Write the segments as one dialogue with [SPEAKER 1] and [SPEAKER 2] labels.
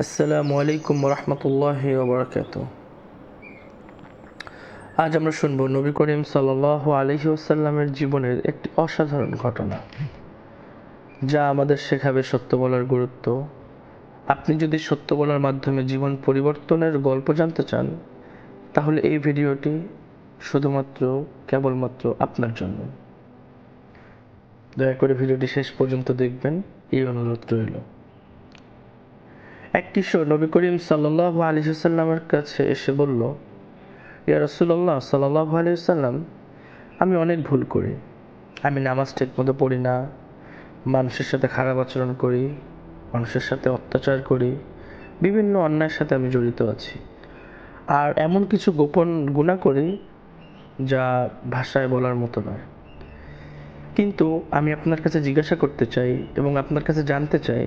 [SPEAKER 1] আসসালামু আলাইকুম রহমতুল্লাহি ওবরাকাতুহ। আজ আমরা শুনব নবী করিম সাল্লাল্লাহু আলাইহি ওয়াসাল্লামের জীবনের একটি অসাধারণ ঘটনা, যা আমাদের শেখাবে সত্য বলার গুরুত্ব। আপনি যদি সত্য বলার মাধ্যমে জীবন পরিবর্তনের গল্প জানতে চান, তাহলে এই ভিডিওটি কেবলমাত্র আপনার জন্য। দয়া করে ভিডিওটি শেষ পর্যন্ত দেখবেন, এই অনুরোধ রইল। এক কিশোর নবী করিম সাল্লাল্লাহু আলাইহি ওয়াসাল্লামের কাছে এসে বলল, ইয়া রাসূলুল্লাহ সাল্লাল্লাহু আলাইহি ওয়াসাল্লাম, আমি অনেক ভুল করি। আমি নামাজ ঠিকমতো পড়ি না, মানুষের সাথে খারাপ আচরণ করি, মানুষের সাথে অত্যাচার করি, বিভিন্ন অন্যায়ের সাথে আমি জড়িত আছি। আর এমন কিছু গোপন গুনাহ করি যা ভাষায় বলার মতো নয়। কিন্তু আমি আপনার কাছে জিজ্ঞাসা করতে চাই এবং আপনার কাছে জানতে চাই,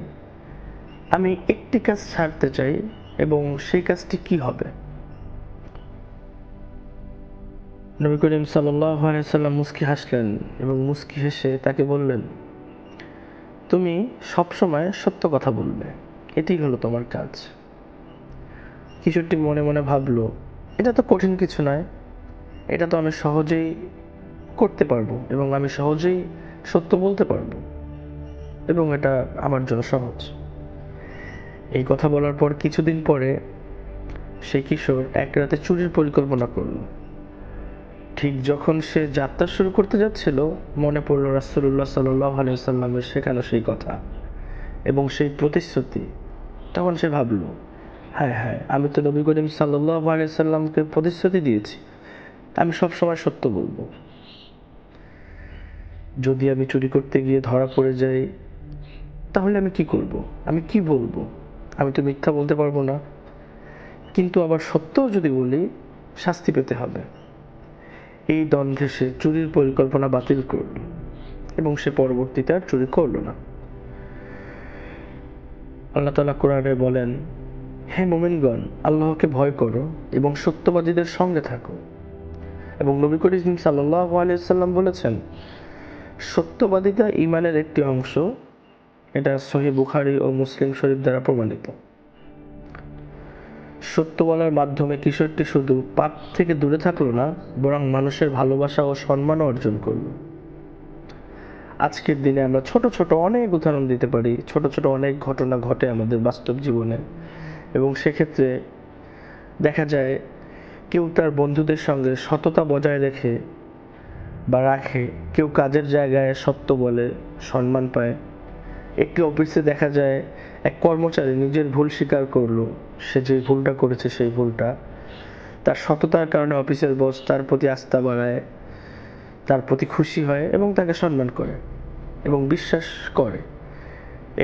[SPEAKER 1] আমি একটি কাজ ছাড়তে চাই এবং সেই কাজটি কি হবে? নবী করিম সাল্লাল্লাহু আলাইহি ওয়াসাল্লাম মুস্কি হাসলেন এবং মুস্কি হেসে তাকে বললেন, তুমি সবসময় সত্য কথা বলবে, এটিই হলো তোমার কাজ। কিশোরটি মনে মনে ভাবলো, এটা তো কঠিন কিছু নয়, এটা তো আমি সহজেই করতে পারবো এবং আমি সহজেই সত্য বলতে পারবো এবং এটা আমার জন্য সহজ। এই কথা বলার পর কিছুদিন পরে সেই কিশোর এক রাতে চুরির পরিকল্পনা করলো। ঠিক যখন সে যাত্রা শুরু করতে যাচ্ছিল, মনে পড়ল রাসূলুল্লাহ সাল্লাল্লাহু আলাইহি ওয়াসাল্লামের শেখানো সেই কথা এবং সেই প্রতিশ্রুতি। তখন সে ভাবল, হায় হায়, আমি তো নবী করিম সাল্লাল্লাহু আলাইহি ওয়াসাল্লামকে প্রতিশ্রুতি দিয়েছি, আমি সবসময় সত্য বলবো। যদি আমি চুরি করতে গিয়ে ধরা পড়ে যাই, তাহলে আমি কি করব? আমি কি বলবো? আমি তো মিথ্যা বলতে পারবো না। কিন্তু আবার সত্যও যদি বলি, শাস্তি পেতে হবে। এই দ্বন্দ্বে সে চুরির পরিকল্পনা বাতিল করল এবং সে পরবর্তীতে আর চুরি করল না। আল্লাহ তাআলা কোরআনে বলেন, হে মুমিনগণ, আল্লাহকে ভয় করো এবং সত্যবাদীদের সঙ্গে থাকো। এবং নবী করিম সাল্লাল্লাহু আলাইহি ওয়াসাল্লাম বলেছেন, সত্যবাদিতা ঈমানের একটি অংশ। এটা সহিহ বুখারী ও মুসলিম শরীফ দ্বারা প্রমাণিত। সত্য বলার মাধ্যমে কিশোরটি শুধু পাপ থেকে দূরে থাকলো না, বরং মানুষের ভালোবাসা ও সম্মানও অর্জন করলো। আজকের দিনে আমরা ছোট ছোট অনেক উদাহরণ দিতে পারি, ছোট ছোট অনেক ঘটনা ঘটে আমাদের বাস্তব জীবনে, এবং সেক্ষেত্রে দেখা যায় কেউ তার বন্ধুদের সঙ্গে সততা বজায় রাখে, কেউ কাজের জায়গায় সত্য বলে, সম্মান পায়। একটি অফিসে দেখা যায় এক কর্মচারী নিজের ভুল স্বীকার করলো, সে যে ভুলটা করেছে সেই ভুলটা, তার সততার কারণে অফিসের বস তার প্রতি আস্থা বাড়ায়, তার প্রতি খুশি হয় এবং তাকে সম্মান করে এবং বিশ্বাস করে।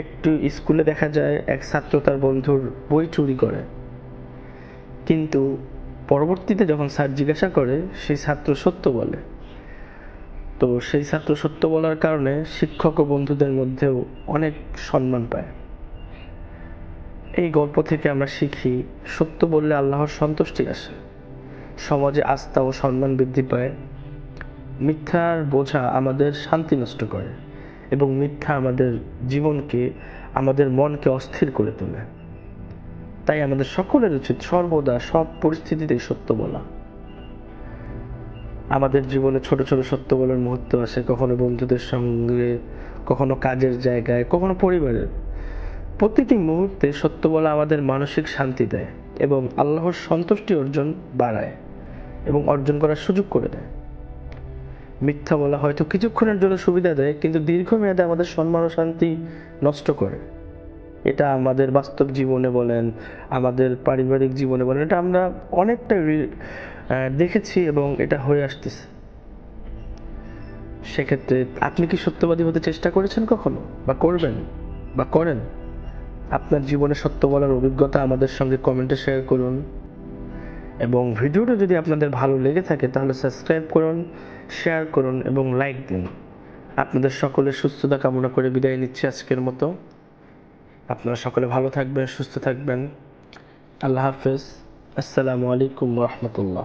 [SPEAKER 1] একটু স্কুলে দেখা যায় এক ছাত্র তার বন্ধুর বই চুরি করে, কিন্তু পরবর্তীতে যখন স্যার জিজ্ঞাসা করে, সেই ছাত্র সত্য বলে। তো সেই ছাত্র সত্য বলার কারণে শিক্ষক ও বন্ধুদের মধ্যেও অনেক সম্মান পায়। এই গল্প থেকে আমরা শিখি, সত্য বললে আল্লাহর সন্তুষ্টি আসে, সমাজে আস্থা ও সম্মান বৃদ্ধি পায়। মিথ্যার বোঝা আমাদের শান্তি নষ্ট করে এবং মিথ্যা আমাদের জীবনকে, আমাদের মনকে অস্থির করে তোলে। তাই আমাদের সকলের উচিত সর্বদা সব পরিস্থিতিতেই সত্য বলা। আমাদের জীবনে ছোট ছোট সত্য বলার মুহূর্ত আসে, কখনো বন্ধুদের সঙ্গে, কখনো কাজের জায়গায়, কখনো পরিবারের। প্রতিটি মুহূর্তে সত্য বলা আমাদের মানসিক শান্তি দেয় এবং আল্লাহর সন্তুষ্টি বাড়ায় এবং অর্জন করার সুযোগ করে দেয়। মিথ্যা বলা হয়তো কিছুক্ষণের জন্য সুবিধা দেয়, কিন্তু দীর্ঘমেয়াদে আমাদের সম্মান ও শান্তি নষ্ট করে। এটা আমাদের বাস্তব জীবনে বলেন, আমাদের পারিবারিক জীবনে বলেন, এটা আমরা অনেকটা দেখেছি এবং এটা হয়ে আসতেছে। সেক্ষেত্রে আপনি কি সত্যবাদী হতে চেষ্টা করেছেন কখনো, বা করবেন, বা করেন? আপনার জীবনে সত্য বলার অভিজ্ঞতা আমাদের সঙ্গে কমেন্টে শেয়ার করুন এবং ভিডিওটা যদি আপনাদের ভালো লেগে থাকে তাহলে সাবস্ক্রাইব করুন, শেয়ার করুন এবং লাইক দিন। আপনাদের সকলের সুস্থতা কামনা করে বিদায় নিচ্ছি আজকের মতো। আপনারা সকলে ভালো থাকবেন, সুস্থ থাকবেন। আল্লাহ হাফেজ। আসসালামু আলাইকুম রহমতুল্লাহ।